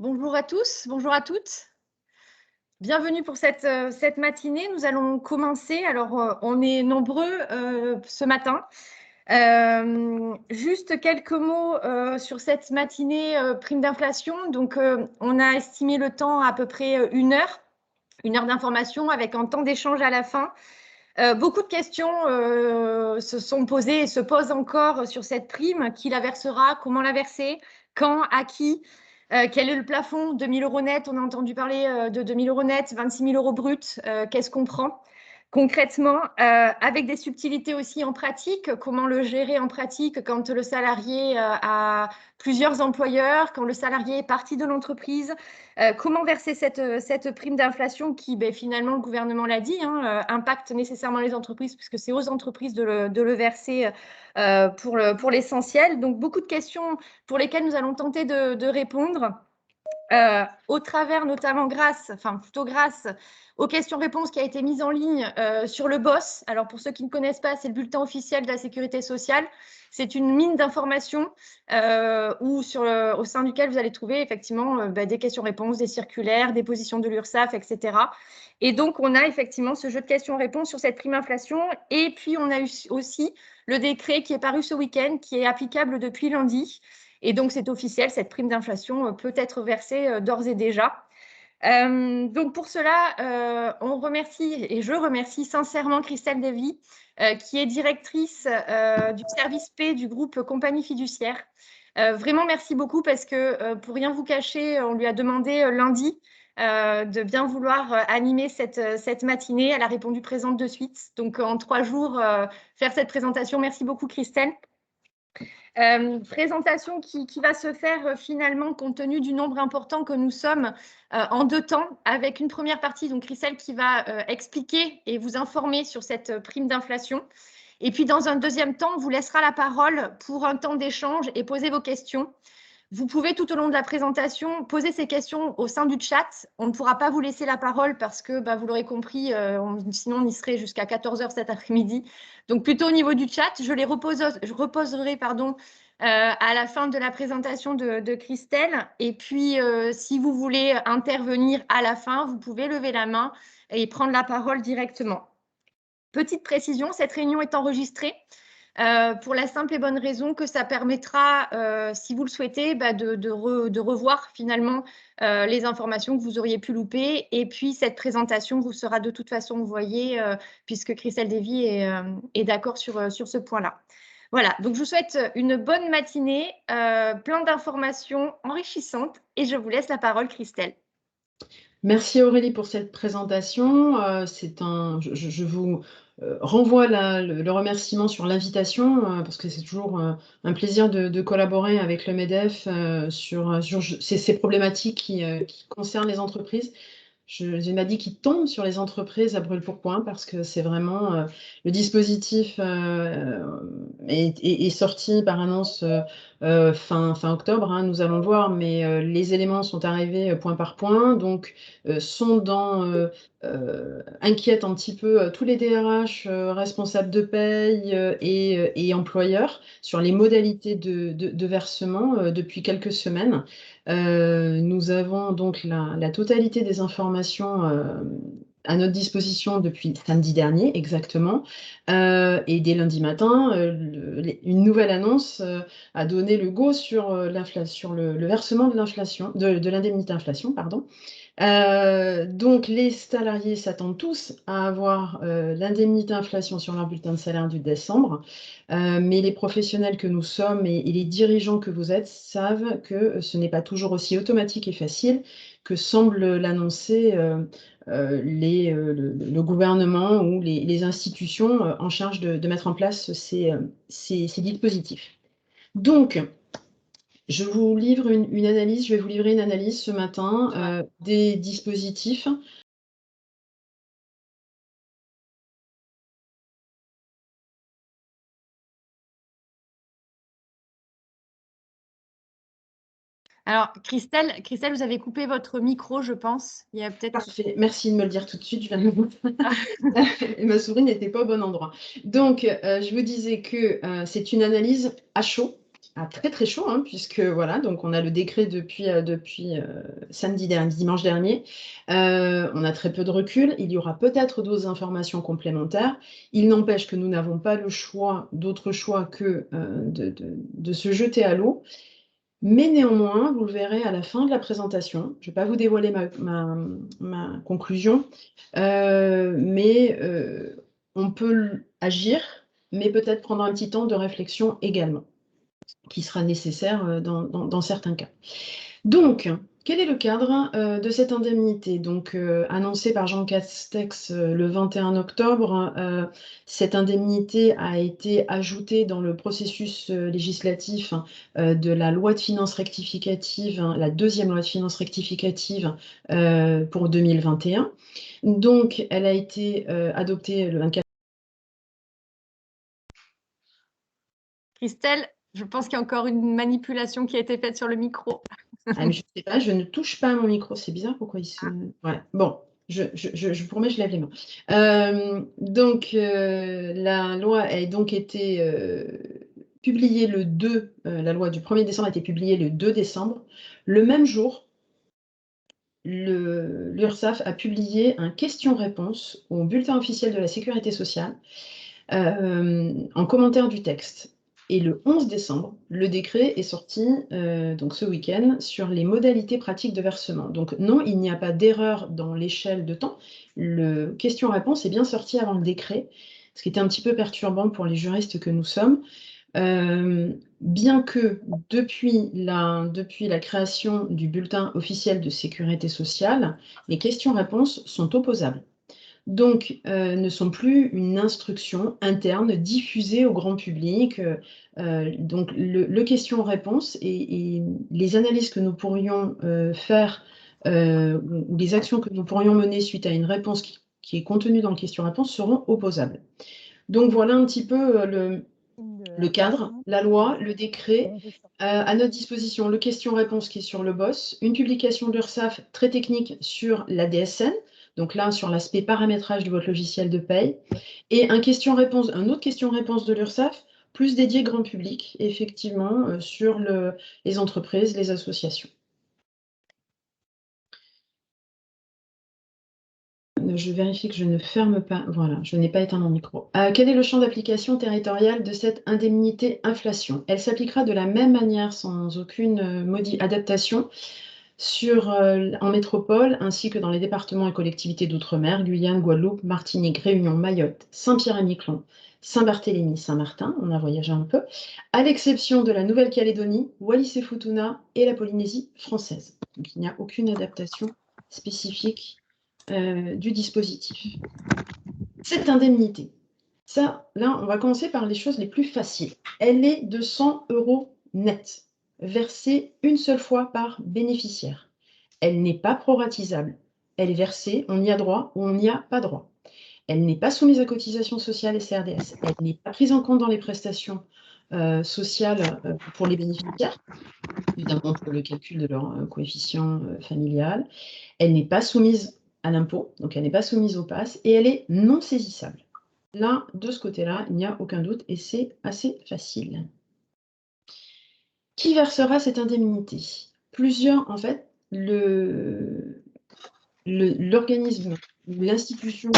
Bonjour à tous, bonjour à toutes. Bienvenue pour cette matinée. Nous allons commencer. Alors, on est nombreux ce matin. Juste quelques mots sur cette matinée prime d'inflation. Donc, on a estimé le temps à peu près une heure d'information avec un temps d'échange à la fin. Beaucoup de questions se sont posées et se posent encore sur cette prime. Qui la versera? Comment la verser? Quand? À qui? Quel est le plafond? 2 000 € net. On a entendu parler de 2 000 € net, 26 000 € bruts. Qu'est-ce qu'on prend concrètement? Avec des subtilités aussi en pratique. Comment le gérer en pratique quand le salarié a plusieurs employeurs, quand le salarié est parti de l'entreprise? Comment verser cette prime d'inflation qui, finalement, le gouvernement l'a dit, impacte nécessairement les entreprises puisque c'est aux entreprises de le verser pour l'essentiel. Donc, beaucoup de questions pour lesquelles nous allons tenter de répondre. Au travers notamment grâce aux questions-réponses qui a été mise en ligne sur le BOSS. Alors pour ceux qui ne connaissent pas, c'est le bulletin officiel de la sécurité sociale. C'est une mine d'informations au sein duquel vous allez trouver effectivement des questions-réponses, des circulaires, des positions de l'URSSAF, etc. Et donc on a effectivement ce jeu de questions-réponses sur cette prime inflation. Et puis on a eu aussi le décret qui est paru ce week-end, qui est applicable depuis lundi. Et donc, c'est officiel, cette prime d'inflation peut être versée d'ores et déjà. Donc, pour cela, on remercie et je remercie sincèrement Christelle Davy, qui est directrice du service P du groupe Compagnie Fiduciaire. Vraiment, merci beaucoup parce que, pour rien vous cacher, on lui a demandé lundi de bien vouloir animer cette matinée. Elle a répondu présente de suite. Donc, en 3 jours, faire cette présentation. Merci beaucoup, Christelle. Présentation qui va se faire finalement compte tenu du nombre important que nous sommes en 2 temps, avec une première partie, donc Christelle, qui va expliquer et vous informer sur cette prime d'inflation. Et puis dans un deuxième temps, on vous laissera la parole pour un temps d'échange et poser vos questions. Vous pouvez tout au long de la présentation poser ces questions au sein du chat. On ne pourra pas vous laisser la parole parce que, vous l'aurez compris, sinon on y serait jusqu'à 14 h cet après-midi. Donc plutôt au niveau du chat, je reposerai à la fin de la présentation de Christelle. Et puis, si vous voulez intervenir à la fin, vous pouvez lever la main et prendre la parole directement. Petite précision, cette réunion est enregistrée. Pour la simple et bonne raison que ça permettra, si vous le souhaitez, de revoir finalement les informations que vous auriez pu louper. Et puis, cette présentation vous sera de toute façon envoyée puisque Christelle Davy est d'accord sur ce point-là. Voilà, donc je vous souhaite une bonne matinée, plein d'informations enrichissantes et je vous laisse la parole, Christelle. Merci Aurélie pour cette présentation. Je vous renvoie le remerciement sur l'invitation parce que c'est toujours un plaisir de collaborer avec le MEDEF sur ces problématiques qui concernent les entreprises. J'ai ma dit qui tombe sur les entreprises à brûle-pourpoint parce que c'est vraiment le dispositif est sorti par annonce fin octobre, nous allons le voir, mais les éléments sont arrivés point par point, donc inquiètent un petit peu tous les DRH responsables de paye et employeurs sur les modalités de versement depuis quelques semaines. Nous avons donc la totalité des informations à notre disposition depuis samedi dernier exactement. Et dès lundi matin, une nouvelle annonce a donné le go sur le versement de l'inflation, de l'indemnité inflation, pardon. Donc les salariés s'attendent tous à avoir l'indemnité inflation sur leur bulletin de salaire du décembre, mais les professionnels que nous sommes et les dirigeants que vous êtes savent que ce n'est pas toujours aussi automatique et facile que semble l'annoncer le gouvernement ou les institutions en charge de mettre en place ces dispositifs. Donc, je vous livre une analyse, je vais vous livrer une analyse ce matin des dispositifs. Alors, Christelle, vous avez coupé votre micro, je pense. Il y a peut-être... Parfait, merci de me le dire tout de suite, je viens de le voir. Ma souris n'était pas au bon endroit. Donc, je vous disais que c'est une analyse à chaud. très très chaud, hein, puisque voilà, donc on a le décret depuis samedi dernier, dimanche dernier. On a très peu de recul. Il y aura peut-être d'autres informations complémentaires. Il n'empêche que nous n'avons pas le choix, d'autre choix que de se jeter à l'eau. Mais néanmoins, vous le verrez à la fin de la présentation, je ne vais pas vous dévoiler ma conclusion, mais on peut agir, mais peut-être prendre un petit temps de réflexion également, qui sera nécessaire dans certains cas. Donc, quel est le cadre de cette indemnité? Donc, annoncée par Jean Castex le 21 octobre, cette indemnité a été ajoutée dans le processus législatif de la loi de finances rectificative, la deuxième loi de finances rectificative pour 2021. Donc, elle a été adoptée le 24. Christelle, je pense qu'il y a encore une manipulation qui a été faite sur le micro. Ah, mais je ne sais pas, je ne touche pas à mon micro. C'est bizarre, pourquoi il se... Ouais. Bon, je vous promets, je lève les mains. Donc, la loi a donc été publiée le 2, la loi du 1er décembre a été publiée le 2 décembre. Le même jour, l'URSSAF a publié un question-réponse au bulletin officiel de la Sécurité sociale en commentaire du texte. Et le 11 décembre, le décret est sorti, donc ce week-end, sur les modalités pratiques de versement. Donc non, il n'y a pas d'erreur dans l'échelle de temps. Le question-réponse est bien sorti avant le décret, ce qui était un petit peu perturbant pour les juristes que nous sommes. Bien que depuis la création du bulletin officiel de sécurité sociale, les questions-réponses sont opposables. Donc, ne sont plus une instruction interne diffusée au grand public. Donc, le question-réponse et les analyses que nous pourrions faire ou les actions que nous pourrions mener suite à une réponse qui est contenue dans le question-réponse seront opposables. Donc, voilà un petit peu le cadre, la loi, le décret. À notre disposition, le question-réponse qui est sur le BOSS, une publication de l'URSSAF très technique sur la DSN, donc là, sur l'aspect paramétrage de votre logiciel de paye, et un autre question-réponse de l'URSSAF, plus dédié grand public, effectivement, sur les entreprises, les associations. Je vérifie que je ne ferme pas. Voilà, je n'ai pas éteint mon micro. Quel est le champ d'application territorial de cette indemnité inflation? Elle s'appliquera de la même manière, sans aucune adaptation, en métropole, ainsi que dans les départements et collectivités d'outre-mer, Guyane, Guadeloupe, Martinique, Réunion, Mayotte, Saint-Pierre-et-Miquelon, Saint-Barthélemy, Saint-Martin, on a voyagé un peu, à l'exception de la Nouvelle-Calédonie, Wallis-et-Futuna et la Polynésie française. Donc il n'y a aucune adaptation spécifique du dispositif. Cette indemnité, ça, là, on va commencer par les choses les plus faciles. Elle est de 100 € net, versée une seule fois par bénéficiaire. Elle n'est pas proratisable. Elle est versée, on y a droit ou on n'y a pas droit. Elle n'est pas soumise à cotisation sociale et CRDS. Elle n'est pas prise en compte dans les prestations sociales pour les bénéficiaires, évidemment pour le calcul de leur coefficient familial. Elle n'est pas soumise à l'impôt, donc elle n'est pas soumise au PAS, et elle est non saisissable. Là, de ce côté-là, il n'y a aucun doute, et c'est assez facile. Qui versera cette indemnité? Plusieurs, en fait, l'organisme ou l'institution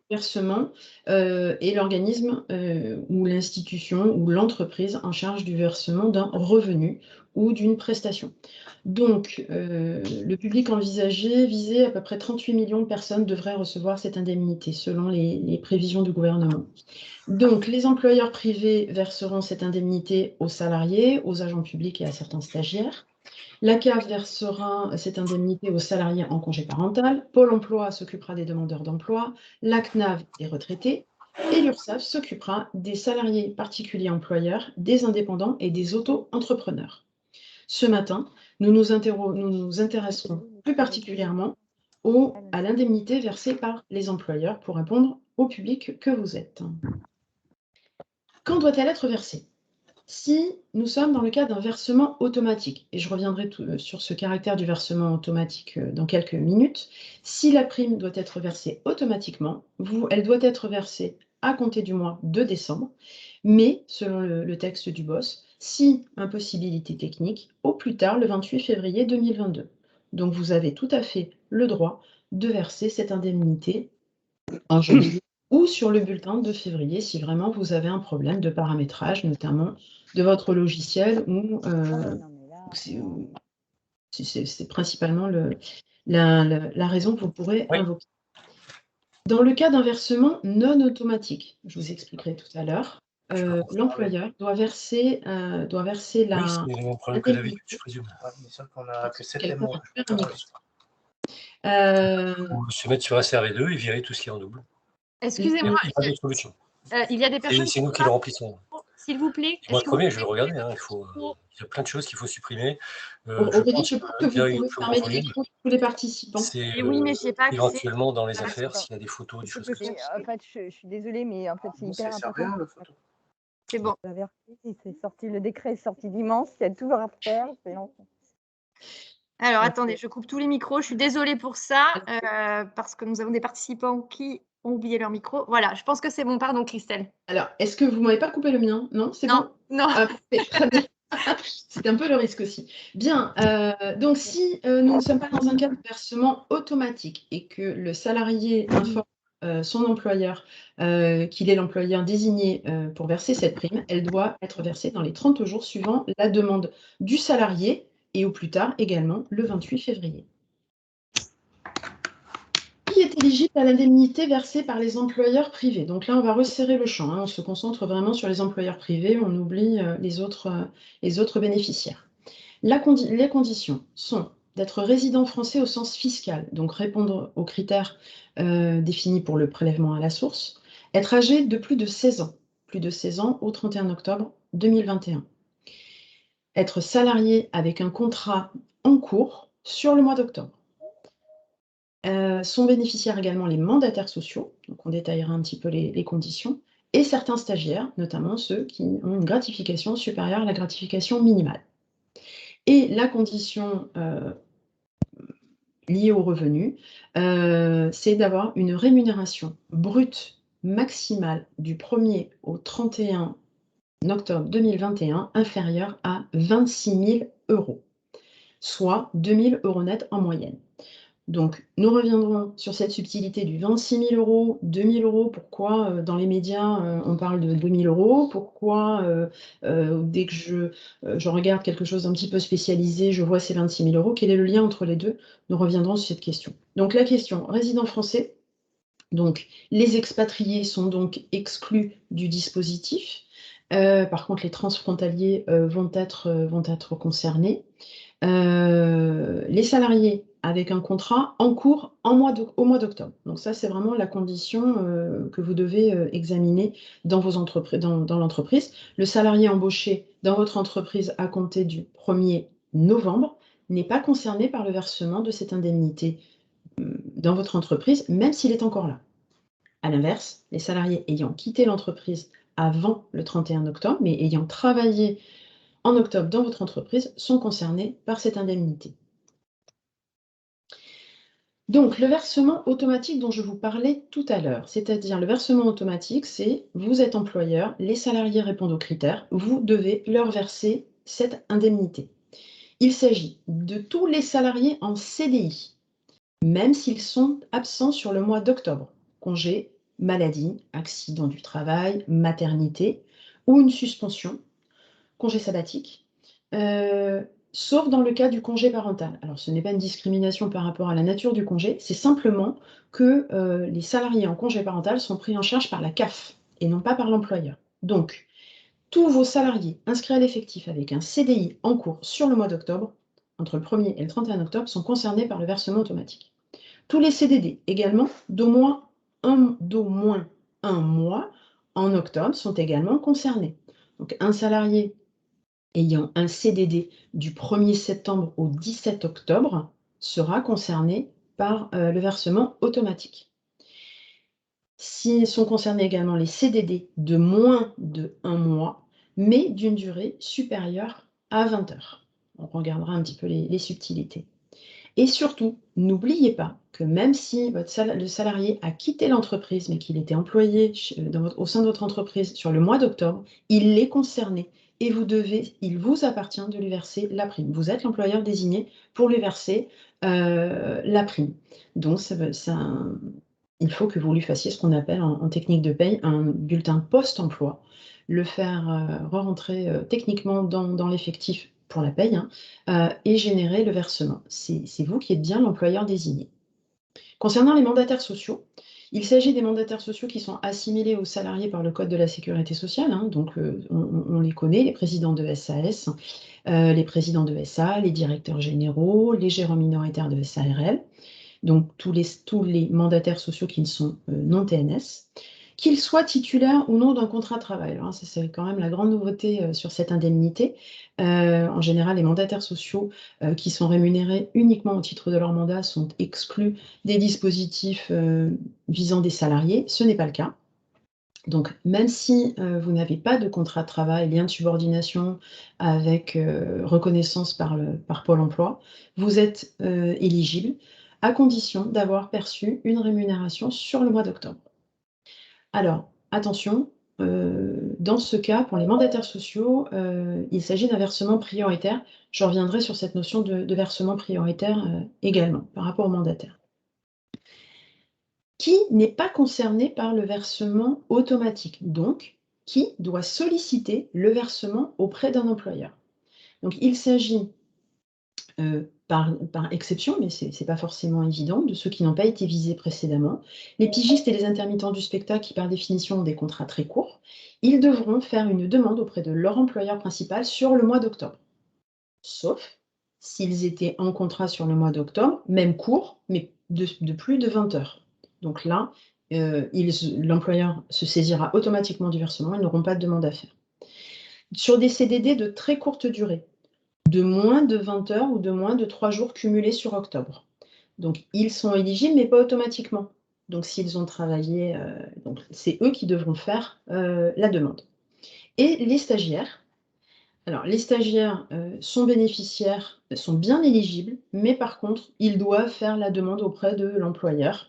versement est l'organisme ou l'institution ou l'entreprise en charge du versement d'un revenu ou d'une prestation. Donc, le public envisagé visait à peu près 38 millions de personnes devraient recevoir cette indemnité selon les prévisions du gouvernement. Donc, les employeurs privés verseront cette indemnité aux salariés, aux agents publics et à certains stagiaires. La CAF versera cette indemnité aux salariés en congé parental, Pôle emploi s'occupera des demandeurs d'emploi, la CNAV des retraités, et l'URSSAF s'occupera des salariés particuliers employeurs, des indépendants et des auto-entrepreneurs. Ce matin, nous nous intéresserons plus particulièrement à l'indemnité versée par les employeurs pour répondre au public que vous êtes. Quand doit-elle être versée? Si nous sommes dans le cas d'un versement automatique, et je reviendrai sur ce caractère du versement automatique dans quelques minutes, si la prime doit être versée automatiquement, elle doit être versée à compter du mois de décembre, mais selon le texte du BOSS, si impossibilité technique, au plus tard le 28 février 2022. Donc vous avez tout à fait le droit de verser cette indemnité en janvier ou sur le bulletin de février si vraiment vous avez un problème de paramétrage, notamment de votre logiciel ou c'est principalement la raison que vous pourrez invoquer. Dans le cas d'un versement non automatique, je vous expliquerai tout à l'heure, l'employeur doit verser la... Oui, c'est le même problème que d'habitude, je présume. Sauf qu'on a que 7 Ou se mettre sur SRV2 et virer tout ce qui est en double. Excusez-moi. Il n'y a pas d'autre solution. Il y a des personnes. C'est nous qui le remplissons. S'il vous plaît. Moi, le premier, je vais le regarder. Il y a plein de choses qu'il faut supprimer. Aurélie, je pense que vous pouvez fermer les micros de tous les participants. C'est oui, mais j'ai pas accès. éventuellement dans les affaires, s'il y a des photos, des choses comme ça. En fait, je suis désolée, mais en fait, c'est hyper important. C'est bon. Le décret est sorti dimanche, il y a tout à refaire. Alors, attendez, je coupe tous les micros. Je suis désolée pour ça, parce que nous avons des participants qui ont oublié leur micro. Voilà, je pense que c'est bon. Pardon, Christelle. Alors, est-ce que vous ne m'avez pas coupé le mien? Non, c'est bon? Non. Très bien. C'est un peu le risque aussi. Bien, donc si nous ne sommes pas dans un cas de versement automatique et que le salarié informe son employeur qu'il est l'employeur désigné pour verser cette prime, elle doit être versée dans les 30 jours suivant la demande du salarié et au plus tard également le 28 février. Qui est éligible à l'indemnité versée par les employeurs privés? Donc là, on va resserrer le champ. On se concentre vraiment sur les employeurs privés, on oublie les autres bénéficiaires. Les conditions sont d'être résident français au sens fiscal, donc répondre aux critères définis pour le prélèvement à la source, être âgé de plus de 16 ans au 31 octobre 2021, être salarié avec un contrat en cours sur le mois d'octobre. Sont bénéficiaires également les mandataires sociaux, donc on détaillera un petit peu les conditions, et certains stagiaires, notamment ceux qui ont une gratification supérieure à la gratification minimale. Et la condition liée au revenu, c'est d'avoir une rémunération brute maximale du 1er au 31 octobre 2021 inférieure à 26 000 €, soit 2 000 € net en moyenne. Donc, nous reviendrons sur cette subtilité du 26 000 €, 2 000 €. Pourquoi dans les médias on parle de 2 000 €? Pourquoi dès que je regarde quelque chose d'un petit peu spécialisé, je vois ces 26 000 €? Quel est le lien entre les deux? Nous reviendrons sur cette question. Donc, la question résident français. Donc, les expatriés sont donc exclus du dispositif. Par contre, les transfrontaliers vont être concernés. Les salariés avec un contrat en cours au mois d'octobre. Donc ça, c'est vraiment la condition que vous devez examiner dans l'entreprise. Le salarié embauché dans votre entreprise à compter du 1er novembre n'est pas concerné par le versement de cette indemnité dans votre entreprise, même s'il est encore là. À l'inverse, les salariés ayant quitté l'entreprise avant le 31 octobre, mais ayant travaillé en octobre dans votre entreprise, sont concernés par cette indemnité. Donc, le versement automatique dont je vous parlais tout à l'heure, c'est-à-dire le versement automatique, c'est vous êtes employeur, les salariés répondent aux critères, vous devez leur verser cette indemnité. Il s'agit de tous les salariés en CDI, même s'ils sont absents sur le mois d'octobre, congé, maladie, accident du travail, maternité ou une suspension, congé sabbatique, sauf dans le cas du congé parental. Alors, ce n'est pas une discrimination par rapport à la nature du congé, c'est simplement que les salariés en congé parental sont pris en charge par la CAF et non pas par l'employeur. Donc, tous vos salariés inscrits à l'effectif avec un CDI en cours sur le mois d'octobre, entre le 1er et le 31 octobre, sont concernés par le versement automatique. Tous les CDD également d'au moins un mois en octobre sont également concernés. Donc, un salarié ayant un CDD du 1er septembre au 17 octobre sera concerné par le versement automatique. S'ils sont concernés également les CDD de moins de 1 mois, mais d'une durée supérieure à 20 heures. On regardera un petit peu les subtilités. Et surtout, n'oubliez pas que même si le salarié a quitté l'entreprise, mais qu'il était employé au sein de votre entreprise sur le mois d'octobre, il est concerné et il vous appartient de lui verser la prime. Vous êtes l'employeur désigné pour lui verser la prime. Donc, il faut que vous lui fassiez ce qu'on appelle en technique de paye un bulletin post-emploi, le faire re-rentrer techniquement dans l'effectif pour la paye, et générer le versement. C'est vous qui êtes bien l'employeur désigné. Concernant les mandataires sociaux, il s'agit des mandataires sociaux qui sont assimilés aux salariés par le Code de la sécurité sociale, donc on les connaît, les présidents de SAS, les présidents de SA, les directeurs généraux, les gérants minoritaires de SARL, donc tous les mandataires sociaux qui ne sont non TNS, qu'ils soient titulaires ou non d'un contrat de travail. Alors, c'est quand même la grande nouveauté sur cette indemnité. En général, les mandataires sociaux qui sont rémunérés uniquement au titre de leur mandat sont exclus des dispositifs visant des salariés. Ce n'est pas le cas. Donc, même si vous n'avez pas de contrat de travail, lien de subordination avec reconnaissance par Pôle emploi, vous êtes éligible à condition d'avoir perçu une rémunération sur le mois d'octobre. Alors, attention, dans ce cas, pour les mandataires sociaux, il s'agit d'un versement prioritaire. Je reviendrai sur cette notion de versement prioritaire également par rapport aux mandataires. Qui n'est pas concerné par le versement automatique, donc qui doit solliciter le versement auprès d'un employeur. Donc, il s'agit, par exception, mais ce n'est pas forcément évident, de ceux qui n'ont pas été visés précédemment, les pigistes et les intermittents du spectacle qui, par définition, ont des contrats très courts, ils devront faire une demande auprès de leur employeur principal sur le mois d'octobre. Sauf s'ils étaient en contrat sur le mois d'octobre, même court, mais de plus de 20 heures. Donc là, l'employeur se saisira automatiquement du versement, ils n'auront pas de demande à faire. Sur des CDD de très courte durée, de moins de 20 heures ou de moins de 3 jours cumulés sur octobre. Donc, ils sont éligibles, mais pas automatiquement. Donc, s'ils ont travaillé, c'est eux qui devront faire la demande. Et les stagiaires, alors les stagiaires sont bénéficiaires, sont bien éligibles, mais par contre, ils doivent faire la demande auprès de l'employeur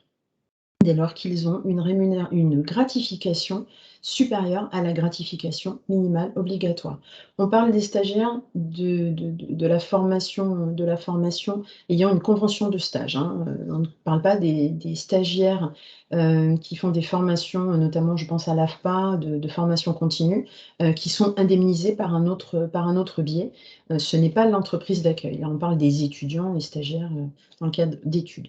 dès lors qu'ils ont une gratification supérieure à la gratification minimale obligatoire. On parle des stagiaires de la formation ayant une convention de stage. On ne parle pas des stagiaires qui font des formations, notamment je pense à l'AFPA, de formation continue, qui sont indemnisés par un autre biais. Ce n'est pas l'entreprise d'accueil. Là, on parle des étudiants, les stagiaires dans le cadre d'études.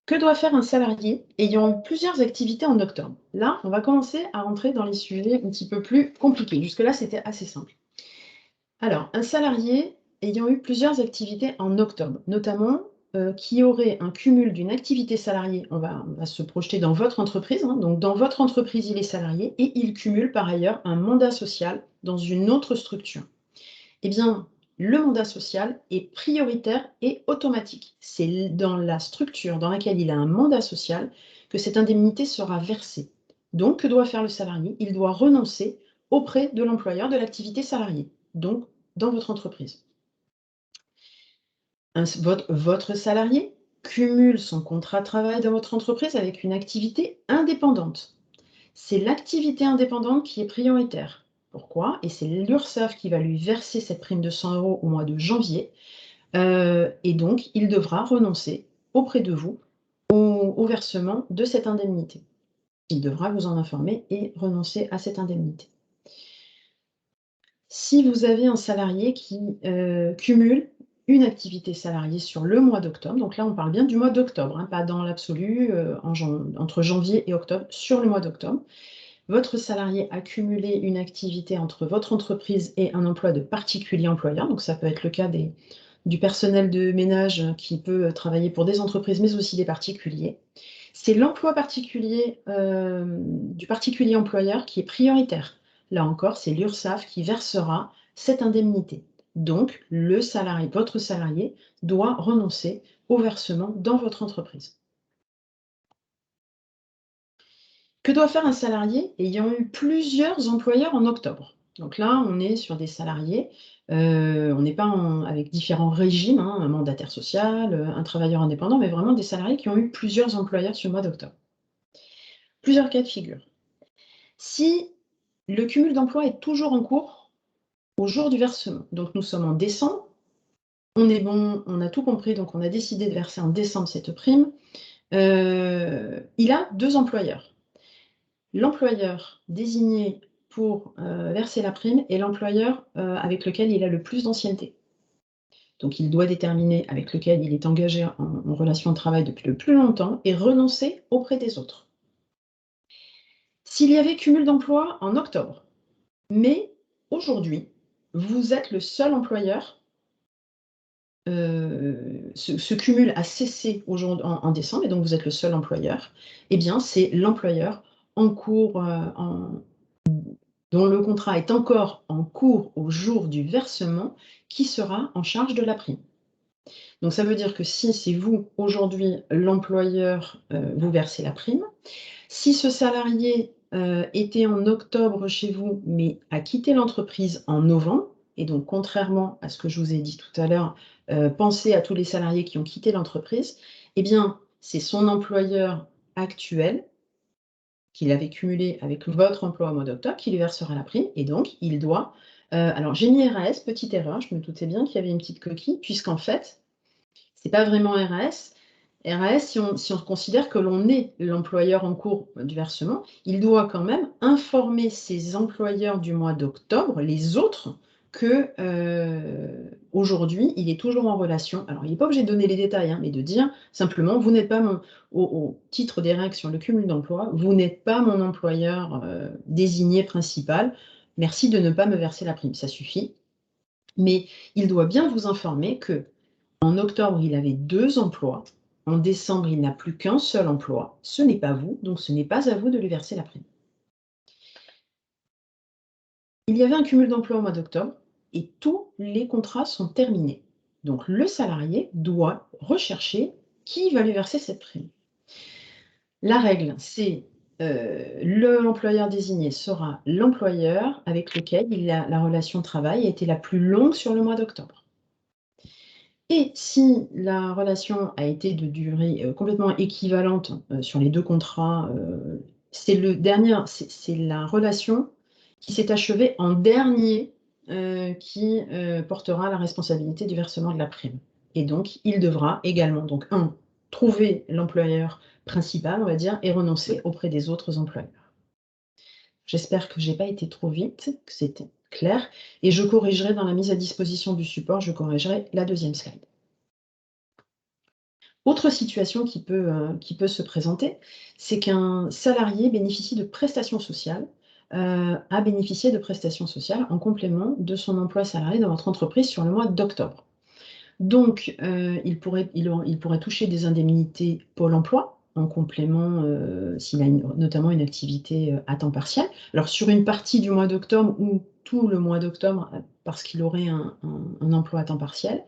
Que doit faire un salarié ayant eu plusieurs activités en octobre? Là, on va commencer à rentrer dans les sujets un petit peu plus compliqués. Jusque-là, c'était assez simple. Alors, un salarié ayant eu plusieurs activités en octobre, notamment qui aurait un cumul d'une activité salariée, on va se projeter dans votre entreprise, donc dans votre entreprise, il est salarié et il cumule par ailleurs un mandat social dans une autre structure. Eh bien, le mandat social est prioritaire et automatique. C'est dans la structure dans laquelle il a un mandat social que cette indemnité sera versée. Donc, que doit faire le salarié? Il doit renoncer auprès de l'employeur de l'activité salariée, donc dans votre entreprise. Votre salarié cumule son contrat de travail dans votre entreprise avec une activité indépendante. C'est l'activité indépendante qui est prioritaire. Pourquoi? Et c'est l'URSSAF qui va lui verser cette prime de 100 € au mois de janvier. Et donc, il devra renoncer auprès de vous au versement de cette indemnité. Il devra vous en informer et renoncer à cette indemnité. Si vous avez un salarié qui cumule une activité salariée sur le mois d'octobre, donc là on parle bien du mois d'octobre, pas dans l'absolu, entre janvier et octobre, sur le mois d'octobre, votre salarié a cumulé une activité entre votre entreprise et un emploi de particulier employeur, donc ça peut être le cas du personnel de ménage qui peut travailler pour des entreprises, mais aussi des particuliers. C'est l'emploi particulier du particulier employeur qui est prioritaire. Là encore, c'est l'URSSAF qui versera cette indemnité. Donc, votre salarié doit renoncer au versement dans votre entreprise. Que doit faire un salarié ayant eu plusieurs employeurs en octobre? Donc là, on est sur des salariés, on n'est pas avec différents régimes, un mandataire social, un travailleur indépendant, mais vraiment des salariés qui ont eu plusieurs employeurs sur le mois d'octobre. Plusieurs cas de figure. Si le cumul d'emploi est toujours en cours au jour du versement. Donc, nous sommes en décembre. On est bon, on a tout compris, donc on a décidé de verser en décembre cette prime. Il a 2 employeurs. L'employeur désigné pour verser la prime est l'employeur avec lequel il a le plus d'ancienneté. Donc, il doit déterminer avec lequel il est engagé en relation de travail depuis le plus longtemps et renoncer auprès des autres. S'il y avait cumul d'emploi en octobre, mais aujourd'hui, vous êtes le seul employeur, ce cumul a cessé en décembre, et donc vous êtes le seul employeur, eh bien, c'est l'employeur en cours, dont le contrat est encore en cours au jour du versement, qui sera en charge de la prime. Donc ça veut dire que si c'est vous, aujourd'hui, l'employeur, vous versez la prime. Si ce salarié était en octobre chez vous, mais a quitté l'entreprise en novembre, et donc contrairement à ce que je vous ai dit tout à l'heure, pensez à tous les salariés qui ont quitté l'entreprise, eh bien, c'est son employeur actuel qu'il avait cumulé avec votre emploi au mois d'octobre qui lui versera la prime, et donc il doit... alors j'ai mis RAS, petite erreur, je me doutais bien qu'il y avait une petite coquille, puisqu'en fait, c'est pas vraiment RAS. RAS, si on considère que l'on est l'employeur en cours du versement, il doit quand même informer ses employeurs du mois d'octobre, les autres, que aujourd'hui, il est toujours en relation. Alors, il n'est pas obligé de donner les détails, hein, mais de dire simplement, vous n'êtes pas au titre des règles sur le cumul d'emploi, vous n'êtes pas mon employeur désigné principal. Merci de ne pas me verser la prime, ça suffit. Mais il doit bien vous informer que en octobre, il avait 2 emplois. En décembre, il n'a plus qu'un seul emploi. Ce n'est pas vous, donc ce n'est pas à vous de lui verser la prime. Il y avait un cumul d'emploi au mois d'octobre et tous les contrats sont terminés. Donc le salarié doit rechercher qui va lui verser cette prime. La règle, c'est l'employeur désigné sera l'employeur avec lequel la relation de travail a été la plus longue sur le mois d'octobre. Et si la relation a été de durée complètement équivalente sur les 2 contrats, c'est la relation qui s'est achevée en dernier qui portera la responsabilité du versement de la prime. Et donc, il devra également, donc trouver l'employeur principal, on va dire, et renoncer auprès des autres employeurs. J'espère que je n'ai pas été trop vite, que c'était clair, et je corrigerai dans la mise à disposition du support, je corrigerai la 2e slide. Autre situation qui peut se présenter, c'est qu'un salarié bénéficie de prestations sociales, a bénéficié de prestations sociales en complément de son emploi salarié dans votre entreprise sur le mois d'octobre. Donc, il pourrait toucher des indemnités Pôle emploi en complément, s'il a notamment une activité à temps partiel. Alors, sur une partie du mois d'octobre ou tout le mois d'octobre, parce qu'il aurait un emploi à temps partiel.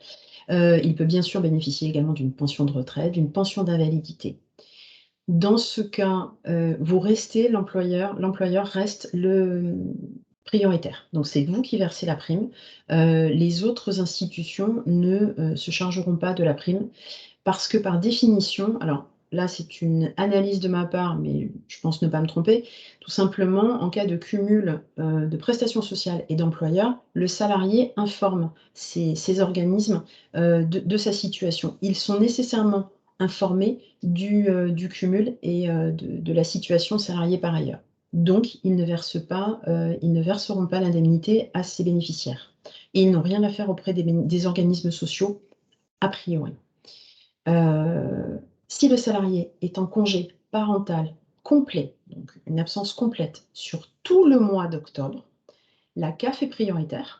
Il peut bien sûr bénéficier également d'une pension de retraite, d'une pension d'invalidité. Dans ce cas, vous restez l'employeur reste le prioritaire. Donc c'est vous qui versez la prime. Les autres institutions ne se chargeront pas de la prime parce que par définition, alors là c'est une analyse de ma part, mais je pense ne pas me tromper, tout simplement en cas de cumul de prestations sociales et d'employeurs, le salarié informe ces organismes de sa situation. Ils sont nécessairement informés du cumul et de la situation salariée par ailleurs. Donc, ils ne verseront pas l'indemnité à ces bénéficiaires. Et ils n'ont rien à faire auprès des organismes sociaux, a priori. Si le salarié est en congé parental complet, donc une absence complète sur tout le mois d'octobre, la CAF est prioritaire.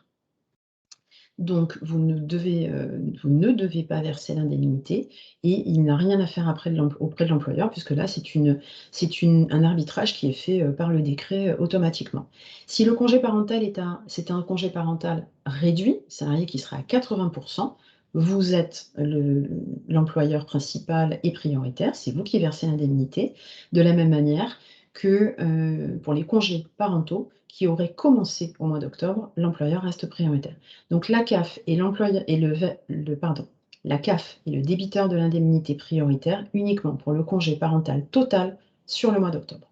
Donc, vous ne devez pas verser l'indemnité et il n'a rien à faire auprès de l'employeur puisque là, c'est un arbitrage qui est fait par le décret automatiquement. Si le congé parental c'est un congé parental réduit, salarié qui sera à 80%, vous êtes l'employeur principal et prioritaire, c'est vous qui versez l'indemnité, de la même manière que pour les congés parentaux qui auraient commencé au mois d'octobre, l'employeur reste prioritaire. Donc la CAF et la CAF est le débiteur de l'indemnité prioritaire uniquement pour le congé parental total sur le mois d'octobre.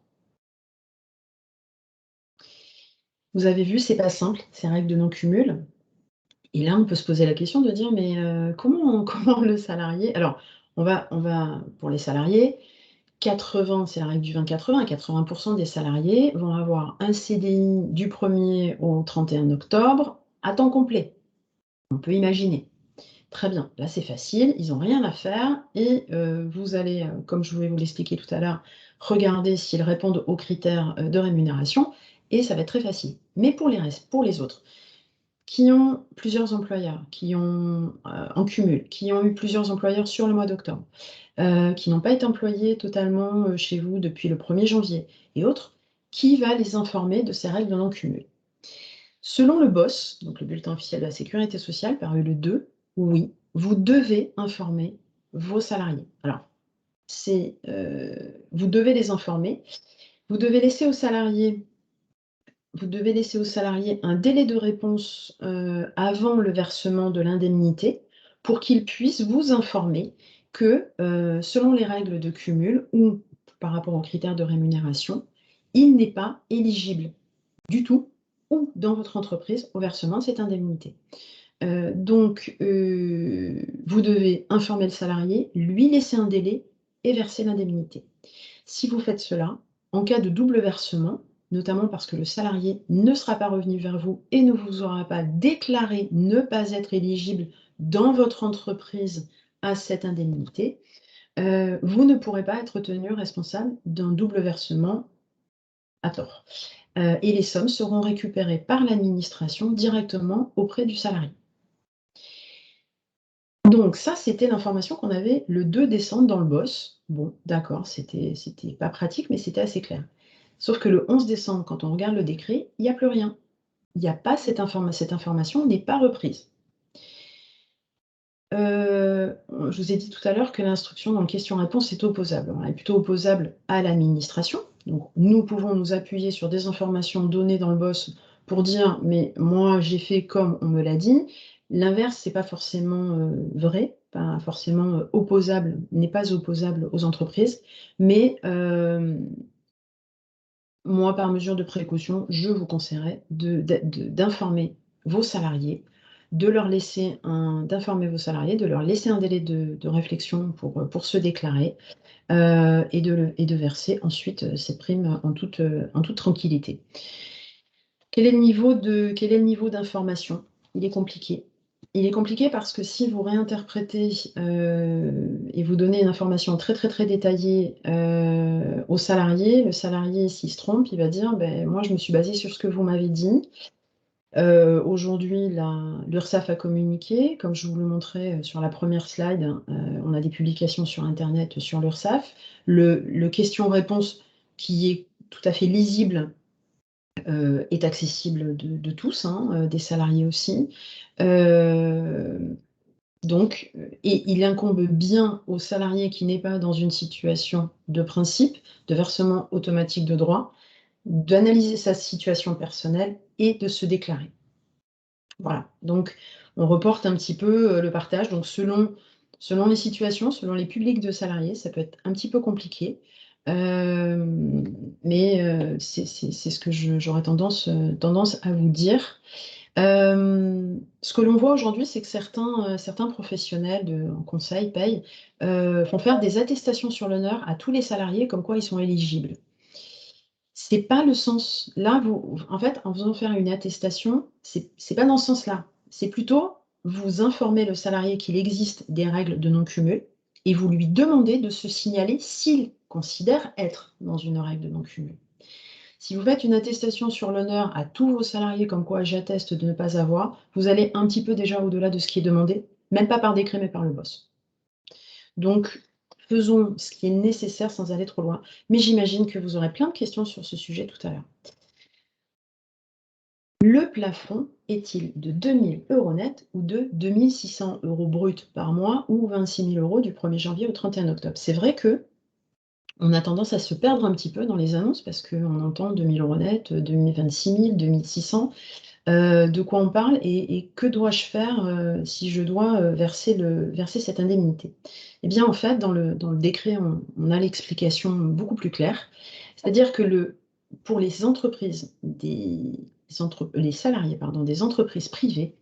Vous avez vu, c'est pas simple, ces règles de non-cumul. Et là, on peut se poser la question de dire, mais comment le salarié... Alors, on va, pour les salariés, 80, c'est la règle du 20-80, 80% des salariés vont avoir un CDI du 1er au 31 octobre à temps complet. On peut imaginer. Très bien, là c'est facile, ils n'ont rien à faire et vous allez, comme je voulais vous l'expliquer tout à l'heure, regarder s'ils répondent aux critères de rémunération et ça va être très facile. Mais pour les autres, qui ont plusieurs employeurs, qui ont en cumul, qui ont eu plusieurs employeurs sur le mois d'octobre, qui n'ont pas été employés totalement chez vous depuis le 1er janvier et autres, qui va les informer de ces règles de non-cumul? Selon le BOSS, donc le bulletin officiel de la sécurité sociale, paru le 2, oui, vous devez informer vos salariés. Alors, vous devez les informer. Vous devez laisser aux salariés un délai de réponse avant le versement de l'indemnité pour qu'ils puissent vous informer que, selon les règles de cumul ou par rapport aux critères de rémunération, il n'est pas éligible du tout ou dans votre entreprise au versement de cette indemnité. Donc, vous devez informer le salarié, lui laisser un délai et verser l'indemnité. Si vous faites cela, en cas de double versement, notamment parce que le salarié ne sera pas revenu vers vous et ne vous aura pas déclaré ne pas être éligible dans votre entreprise à cette indemnité, vous ne pourrez pas être tenu responsable d'un double versement à tort. Et les sommes seront récupérées par l'administration directement auprès du salarié. Donc ça, c'était l'information qu'on avait le 2 décembre dans le BOSS. Bon, d'accord, c'était pas pratique, mais c'était assez clair. Sauf que le 11 décembre, quand on regarde le décret, il n'y a plus rien. Il n'y a pas cette information n'est pas reprise. Je vous ai dit tout à l'heure que l'instruction dans le question-réponse est opposable. Elle est plutôt opposable à l'administration. Donc, nous pouvons nous appuyer sur des informations données dans le BOSS pour dire « mais moi, j'ai fait comme on me l'a dit ». L'inverse, ce n'est pas forcément vrai, pas forcément opposable, n'est pas opposable aux entreprises, mais moi, par mesure de précaution, je vous conseillerais d'informer vos salariés, d'informer vos salariés, de leur laisser un délai de réflexion pour se déclarer et de verser ensuite cette prime en toute tranquillité. Quel est le niveau d'information? Il est compliqué. Il est compliqué parce que si vous réinterprétez et vous donnez une information très, très, très détaillée au salarié, le salarié, s'il se trompe, il va dire ben, « moi, je me suis basé sur ce que vous m'avez dit ». Aujourd'hui, l'URSSAF a communiqué, comme je vous le montrais sur la première slide, on a des publications sur Internet sur l'URSSAF. Le question-réponse qui est tout à fait lisible est accessible de tous, des salariés aussi. Donc, et il incombe bien au salarié qui n'est pas dans une situation de principe, de versement automatique de droit, d'analyser sa situation personnelle et de se déclarer. Voilà, donc on reporte un petit peu le partage. Donc selon les situations, selon les publics de salariés, ça peut être un petit peu compliqué. Mais c'est ce que j'aurais tendance à vous dire. Ce que l'on voit aujourd'hui, c'est que certains professionnels en conseil payent, font faire des attestations sur l'honneur à tous les salariés comme quoi ils sont éligibles. C'est pas le sens. Là, en fait, en faisant faire une attestation, c'est pas dans ce sens-là. C'est plutôt vous informer le salarié qu'il existe des règles de non-cumul et vous lui demandez de se signaler s'il considère être dans une règle de non-cumul. Si vous faites une attestation sur l'honneur à tous vos salariés comme quoi j'atteste de ne pas avoir, vous allez un petit peu déjà au-delà de ce qui est demandé, même pas par décret mais par le BOSS. Donc, faisons ce qui est nécessaire sans aller trop loin. Mais j'imagine que vous aurez plein de questions sur ce sujet tout à l'heure. Le plafond est-il de 2 000 € net ou de 2 600 € brut par mois ou 26 000 € du 1er janvier au 31 octobre? C'est vrai que on a tendance à se perdre un petit peu dans les annonces parce qu'on entend 2 000 € net, 26 000, 2 600. De quoi on parle et que dois-je faire si je dois verser cette indemnité? Eh bien, en fait, dans le décret, on a l'explication beaucoup plus claire. C'est-à-dire que pour les entreprises les salariés des entreprises privées,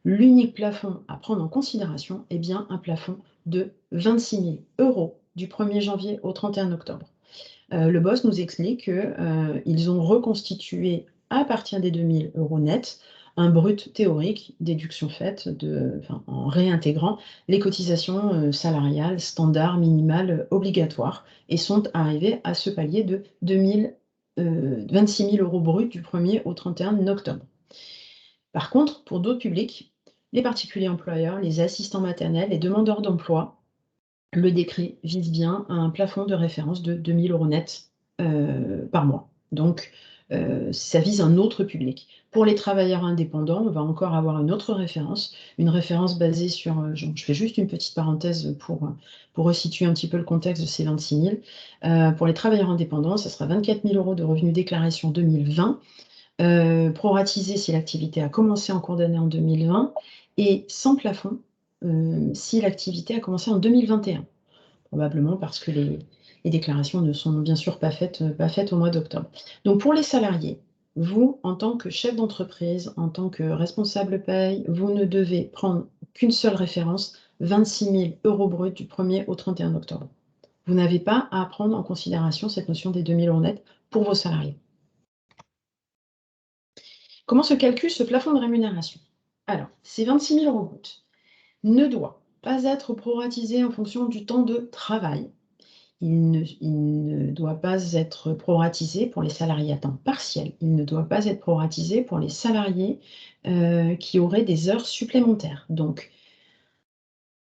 l'unique plafond à prendre en considération est bien un plafond de 26 000 € du 1er janvier au 31 octobre. Le boss nous explique qu'ils ont reconstitué à partir des 2 000 € nets un brut théorique, déduction faite en réintégrant les cotisations salariales standards minimales obligatoires et sont arrivés à ce palier de 26 000 € bruts du 1er au 31 octobre. Par contre, pour d'autres publics, les particuliers employeurs, les assistants maternels, les demandeurs d'emploi, le décret vise bien un plafond de référence de 2 000 € net par mois. Donc, ça vise un autre public. Pour les travailleurs indépendants, on va encore avoir une autre référence, une référence basée sur, je fais juste une petite parenthèse pour resituer un petit peu le contexte de ces 26 000. Pour les travailleurs indépendants, ça sera 24 000 € de revenus déclaration 2020, proratisé si l'activité a commencé en cours d'année en 2020, et sans plafond si l'activité a commencé en 2021. Probablement parce que les déclarations ne sont bien sûr pas faites au mois d'octobre. Donc pour les salariés, vous, en tant que chef d'entreprise, en tant que responsable paye, vous ne devez prendre qu'une seule référence, 26 000 € bruts du 1er au 31 octobre. Vous n'avez pas à prendre en considération cette notion des 2 000 € nets pour vos salariés. Comment se calcule ce plafond de rémunération? Alors, ces 26 000 € bruts ne doit pas être proratisé en fonction du temps de travail. Il ne doit pas être proratisé pour les salariés à temps partiel. Il ne doit pas être proratisé pour les salariés qui auraient des heures supplémentaires. Donc,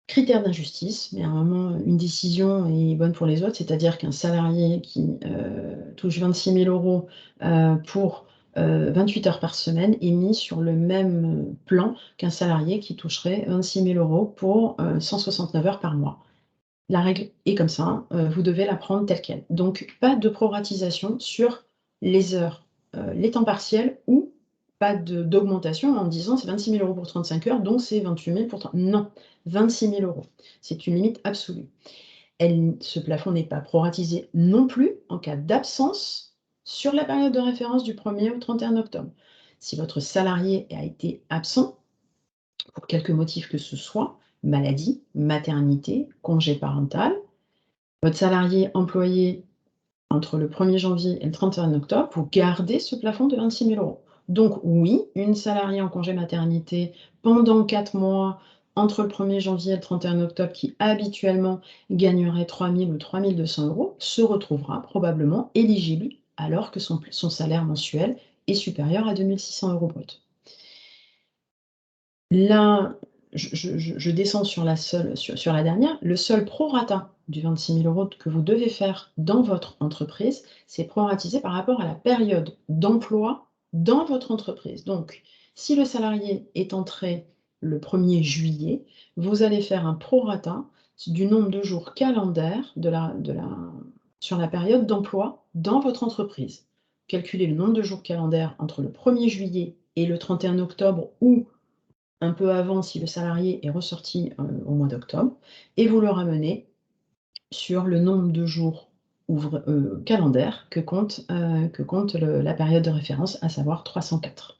critère d'injustice, mais à un moment, une décision est bonne pour les autres, c'est-à-dire qu'un salarié qui touche 26 000 € pour 28 heures par semaine est mis sur le même plan qu'un salarié qui toucherait 26 000 € pour 169 heures par mois. La règle est comme ça, vous devez la prendre telle quelle. Donc, pas de proratisation sur les heures, les temps partiels, ou pas d'augmentation en disant c'est 26 000 € pour 35 heures, donc c'est 28 000 pour 30. Non, 26 000 €. C'est une limite absolue. Ce plafond n'est pas proratisé non plus en cas d'absence sur la période de référence du 1er au 31 octobre. Si votre salarié a été absent, pour quelque motif que ce soit, maladie, maternité, congé parental, votre salarié employé entre le 1er janvier et le 31 octobre, vous gardez ce plafond de 26 000 €. Donc oui, une salariée en congé maternité pendant 4 mois, entre le 1er janvier et le 31 octobre, qui habituellement gagnerait 3 000 ou 3 200 €, se retrouvera probablement éligible alors que son salaire mensuel est supérieur à 2 600 € brut. Là, je descends sur la dernière. Le seul prorata du 26 000 € que vous devez faire dans votre entreprise, c'est proratiser par rapport à la période d'emploi dans votre entreprise. Donc, si le salarié est entré le 1er juillet, vous allez faire un prorata du nombre de jours calendaires sur la période d'emploi dans votre entreprise. Calculez le nombre de jours calendaires entre le 1er juillet et le 31 octobre, ou un peu avant si le salarié est ressorti au mois d'octobre, et vous le ramenez sur le nombre de jours calendaires que compte la période de référence, à savoir 304.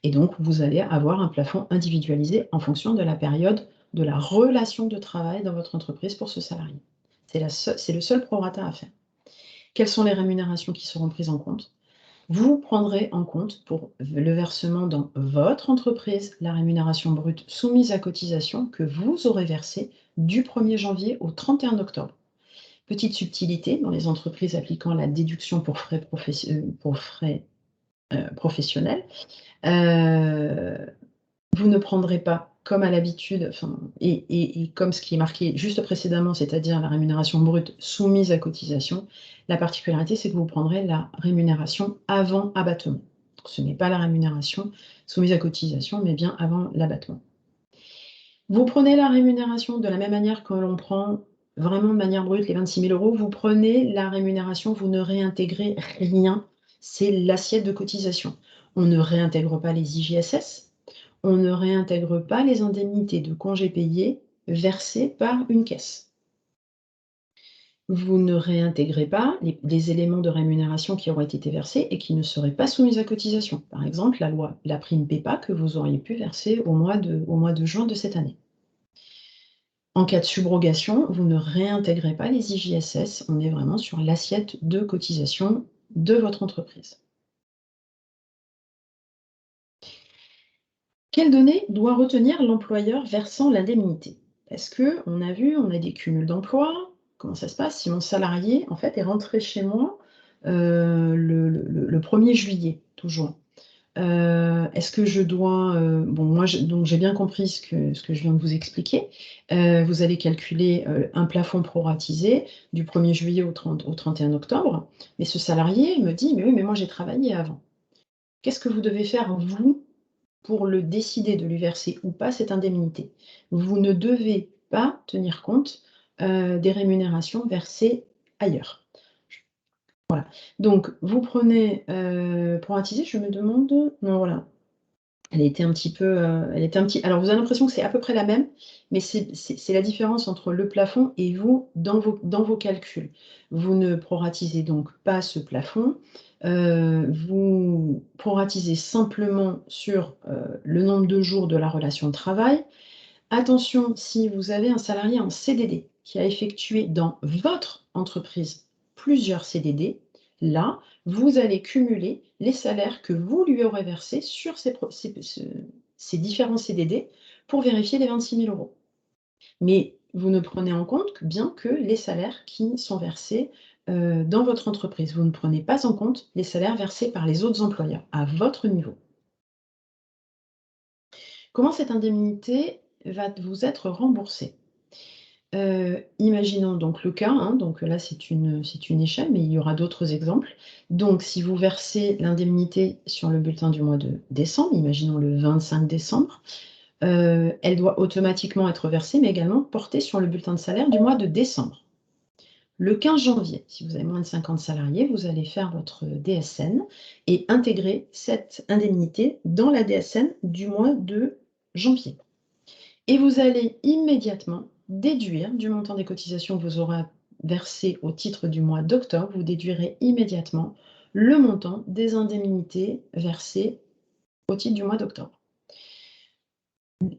Et donc, vous allez avoir un plafond individualisé en fonction de la période de la relation de travail dans votre entreprise pour ce salarié. C'est le seul prorata à faire. Quelles sont les rémunérations qui seront prises en compte? Vous prendrez en compte pour le versement dans votre entreprise la rémunération brute soumise à cotisation que vous aurez versée du 1er janvier au 31 octobre. Petite subtilité dans les entreprises appliquant la déduction pour frais professionnels. Vous ne prendrez pas, comme à l'habitude, et comme ce qui est marqué juste précédemment, c'est-à-dire la rémunération brute soumise à cotisation. La particularité, c'est que vous prendrez la rémunération avant abattement. Ce n'est pas la rémunération soumise à cotisation, mais bien avant l'abattement. Vous prenez la rémunération de la même manière que l'on prend vraiment de manière brute les 26 000 €. Vous prenez la rémunération, vous ne réintégrez rien. C'est l'assiette de cotisation. On ne réintègre pas les IJSS. On ne réintègre pas les indemnités de congés payés versées par une caisse. vous ne réintégrez pas les éléments de rémunération qui auraient été versés et qui ne seraient pas soumis à cotisation. Par exemple, la prime PEPA que vous auriez pu verser au mois de juin de cette année. En cas de subrogation, vous ne réintégrez pas les IJSS. On est vraiment sur l'assiette de cotisation de votre entreprise. Quelles données doit retenir l'employeur versant l'indemnité? Parce qu'on a vu, on a des cumuls d'emplois. Comment ça se passe si mon salarié, en fait, est rentré chez moi le 1er juillet, toujours? Est-ce que je dois, bon, moi, donc j'ai bien compris ce que je viens de vous expliquer. Vous allez calculer un plafond proratisé du 1er juillet au 31 octobre. Mais ce salarié me dit, mais oui, mais moi j'ai travaillé avant. Qu'est-ce que vous devez faire, vous, pour le décider de lui verser ou pas cette indemnité? Vous ne devez pas tenir compte des rémunérations versées ailleurs. Voilà. Donc, vous prenez proratisé, je me demande. Non, voilà. Elle était un petit peu. Alors, vous avez l'impression que c'est à peu près la même, mais c'est la différence entre le plafond et vous dans vos calculs. Vous ne proratisez donc pas ce plafond. Vous proratisez simplement sur le nombre de jours de la relation de travail. Attention, si vous avez un salarié en CDD qui a effectué dans votre entreprise plusieurs CDD, là, vous allez cumuler les salaires que vous lui aurez versés sur ces différents CDD pour vérifier les 26 000 €. Mais vous ne prenez en compte bien que les salaires qui sont versés dans votre entreprise. Vous ne prenez pas en compte les salaires versés par les autres employeurs à votre niveau. Comment cette indemnité va vous être remboursée? Imaginons donc le cas, hein, donc là c'est une échelle, mais il y aura d'autres exemples. Donc si vous versez l'indemnité sur le bulletin du mois de décembre, imaginons le 25 décembre, elle doit automatiquement être versée, mais également portée sur le bulletin de salaire du mois de décembre. Le 15 janvier, si vous avez moins de 50 salariés, vous allez faire votre DSN et intégrer cette indemnité dans la DSN du mois de janvier. Et vous allez immédiatement déduire du montant des cotisations que vous aurez versé au titre du mois d'octobre, vous déduirez immédiatement le montant des indemnités versées au titre du mois d'octobre.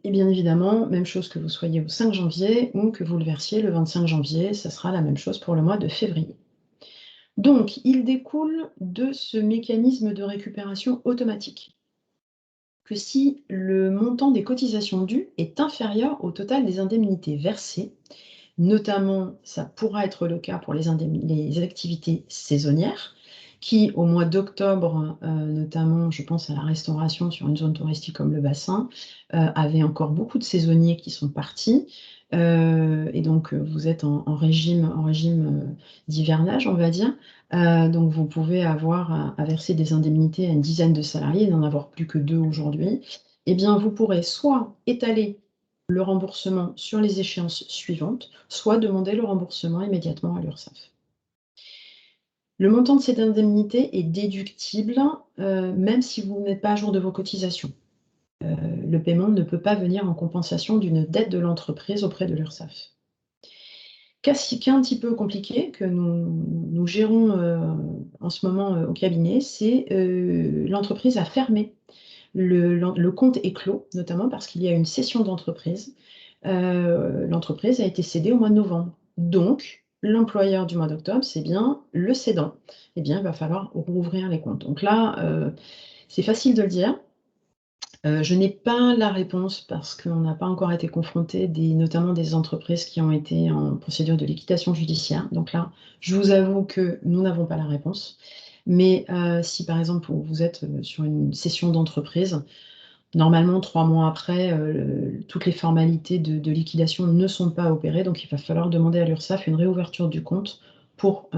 Et bien évidemment, même chose que vous soyez au 5 janvier ou que vous le versiez le 25 janvier, ça sera la même chose pour le mois de février. Donc, il découle de ce mécanisme de récupération automatique que si le montant des cotisations dues est inférieur au total des indemnités versées, notamment ça pourra être le cas pour les activités saisonnières, qui au mois d'octobre, notamment je pense à la restauration sur une zone touristique comme le bassin, avait encore beaucoup de saisonniers qui sont partis. Et donc vous êtes en régime d'hivernage, on va dire. Donc vous pouvez avoir à verser des indemnités à une dizaine de salariés et n'en avoir plus que 2 aujourd'hui. Eh bien, vous pourrez soit étaler le remboursement sur les échéances suivantes, soit demander le remboursement immédiatement à l'URSSAF. Le montant de cette indemnité est déductible, même si vous n'êtes pas à jour de vos cotisations. Le paiement ne peut pas venir en compensation d'une dette de l'entreprise auprès de l'URSSAF. Cas un petit peu compliqué que nous gérons en ce moment au cabinet, c'est l'entreprise a fermé. Le compte est clos, notamment parce qu'il y a une cession d'entreprise. L'entreprise a été cédée au mois de novembre. Donc, l'employeur du mois d'octobre, c'est bien le cédant. Eh bien, il va falloir rouvrir les comptes. Donc là, c'est facile de le dire. Je n'ai pas la réponse parce qu'on n'a pas encore été confronté, notamment des entreprises qui ont été en procédure de liquidation judiciaire. Donc là, je vous avoue que nous n'avons pas la réponse. Mais si par exemple vous êtes sur une cession d'entreprise, normalement 3 mois après, toutes les formalités de liquidation ne sont pas opérées. Donc il va falloir demander à l'URSSAF une réouverture du compte pour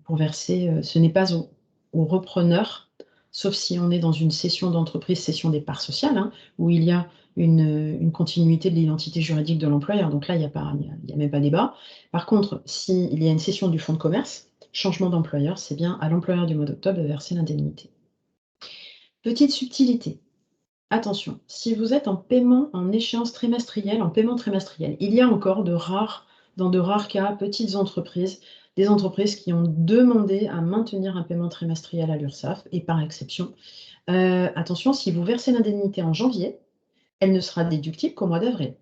verser. Ce n'est pas au repreneur, sauf si on est dans une cession d'entreprise, cession des parts sociales, hein, où il y a une continuité de l'identité juridique de l'employeur. Donc là, il n'y a même pas débat. Par contre, s'il y a une cession du fonds de commerce, changement d'employeur, c'est bien à l'employeur du mois d'octobre de verser l'indemnité. Petite subtilité. Attention, si vous êtes en paiement en échéance trimestrielle, en paiement trimestriel, il y a encore de rares dans de rares cas, petites entreprises, des entreprises qui ont demandé à maintenir un paiement trimestriel à l'URSSAF et par exception. Attention, si vous versez l'indemnité en janvier, elle ne sera déductible qu'au mois d'avril.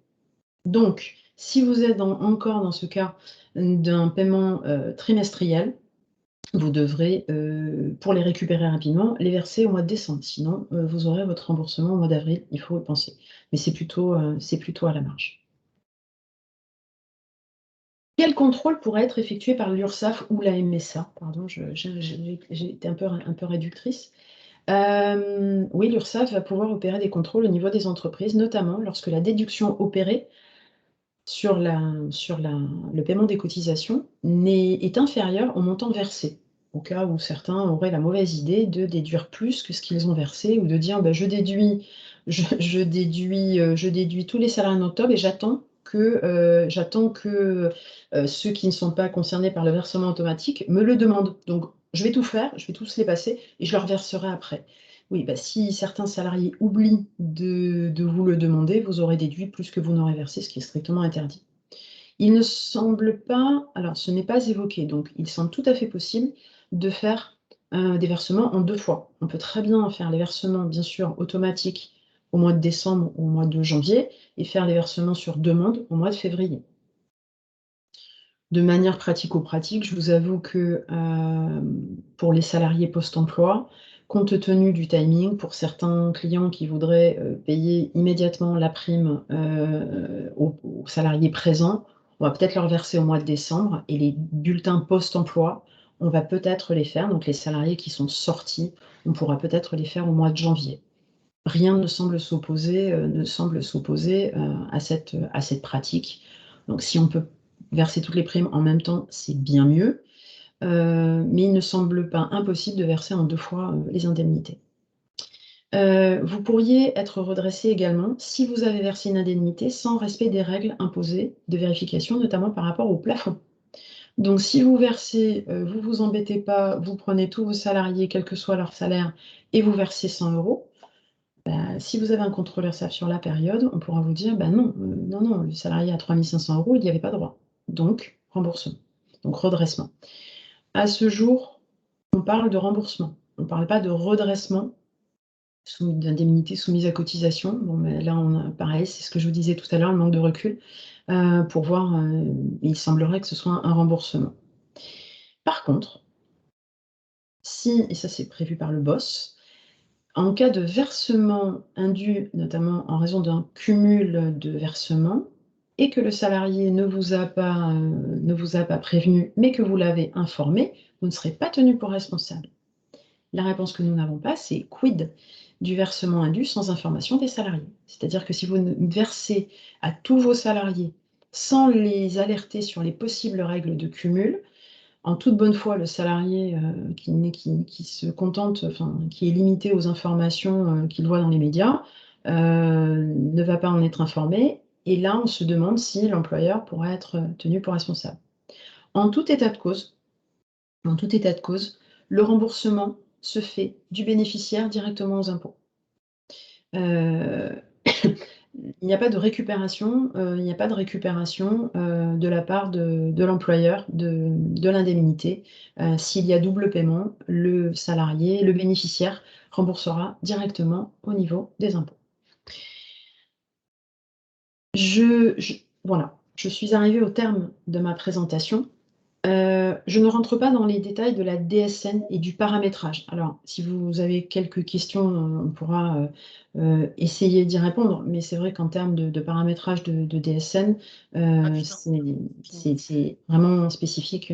Donc, si vous êtes encore dans ce cas d'un paiement trimestriel, vous devrez, pour les récupérer rapidement, les verser au mois de décembre. Sinon, vous aurez votre remboursement au mois d'avril, il faut y penser. Mais c'est plutôt à la marge. Quel contrôle pourrait être effectué par l'URSSAF ou la MSA? Pardon, j'ai été un peu réductrice. Oui, l'URSSAF va pouvoir opérer des contrôles au niveau des entreprises, notamment lorsque la déduction opérée sur le paiement des cotisations est inférieure au montant versé, au cas où certains auraient la mauvaise idée de déduire plus que ce qu'ils ont versé ou de dire je déduis tous les salaires en octobre et j'attends que ceux qui ne sont pas concernés par le versement automatique me le demandent. Donc je vais tout faire, je vais tous les passer et je leur verserai après. Oui, si certains salariés oublient de vous le demander, vous aurez déduit plus que vous n'aurez versé, ce qui est strictement interdit. Il ne semble pas, alors ce n'est pas évoqué, donc il semble tout à fait possible de faire des versements en 2 fois. On peut très bien faire les versements, bien sûr, automatiques au mois de décembre ou au mois de janvier et faire les versements sur demande au mois de février. De manière pratico-pratique, je vous avoue que pour les salariés post-emploi, compte tenu du timing, pour certains clients qui voudraient payer immédiatement la prime aux salariés présents, on va peut-être leur verser au mois de décembre et les bulletins post-emploi, on va peut-être les faire. Donc les salariés qui sont sortis, on pourra peut-être les faire au mois de janvier. Rien ne semble s'opposer à cette pratique. Donc si on peut verser toutes les primes en même temps, c'est bien mieux. Mais il ne semble pas impossible de verser en 2 fois les indemnités. Vous pourriez être redressé également si vous avez versé une indemnité sans respect des règles imposées de vérification, notamment par rapport au plafond. Donc si vous versez, vous vous embêtez pas, vous prenez tous vos salariés, quel que soit leur salaire, et vous versez 100 €. Si vous avez un contrôle URSSAF sur la période, on pourra vous dire non, le salarié à 3 500 €, il n'y avait pas droit. Donc, remboursement, donc redressement. À ce jour, on parle de remboursement. On ne parle pas de redressement d'indemnité soumise à cotisation. Bon, mais là, pareil, c'est ce que je vous disais tout à l'heure, le manque de recul, pour voir, il semblerait que ce soit un remboursement. Par contre, et ça c'est prévu par le BOSS, en cas de versement indu, notamment en raison d'un cumul de versements, et que le salarié ne vous a pas prévenu, mais que vous l'avez informé, vous ne serez pas tenu pour responsable. La réponse que nous n'avons pas, c'est quid du versement indu sans information des salariés? C'est-à-dire que si vous versez à tous vos salariés sans les alerter sur les possibles règles de cumul, en toute bonne foi, le salarié qui se contente, qui est limité aux informations qu'il voit dans les médias, ne va pas en être informé. Et là, on se demande si l'employeur pourra être tenu pour responsable. En tout état de cause, le remboursement se fait du bénéficiaire directement aux impôts. Il n'y a pas de récupération, de la part de l'employeur de l'indemnité. S'il y a double paiement, le salarié, le bénéficiaire remboursera directement au niveau des impôts. Voilà, je suis arrivée au terme de ma présentation. Je ne rentre pas dans les détails de la DSN et du paramétrage. Alors, si vous avez quelques questions, on pourra essayer d'y répondre, mais c'est vrai qu'en termes de paramétrage de DSN, c'est vraiment spécifique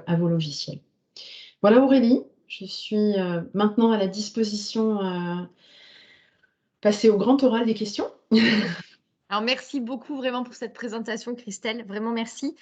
à vos logiciels. Voilà Aurélie, je suis maintenant à la disposition, passer au grand oral des questions. Alors, merci beaucoup vraiment pour cette présentation, Christelle. Vraiment merci.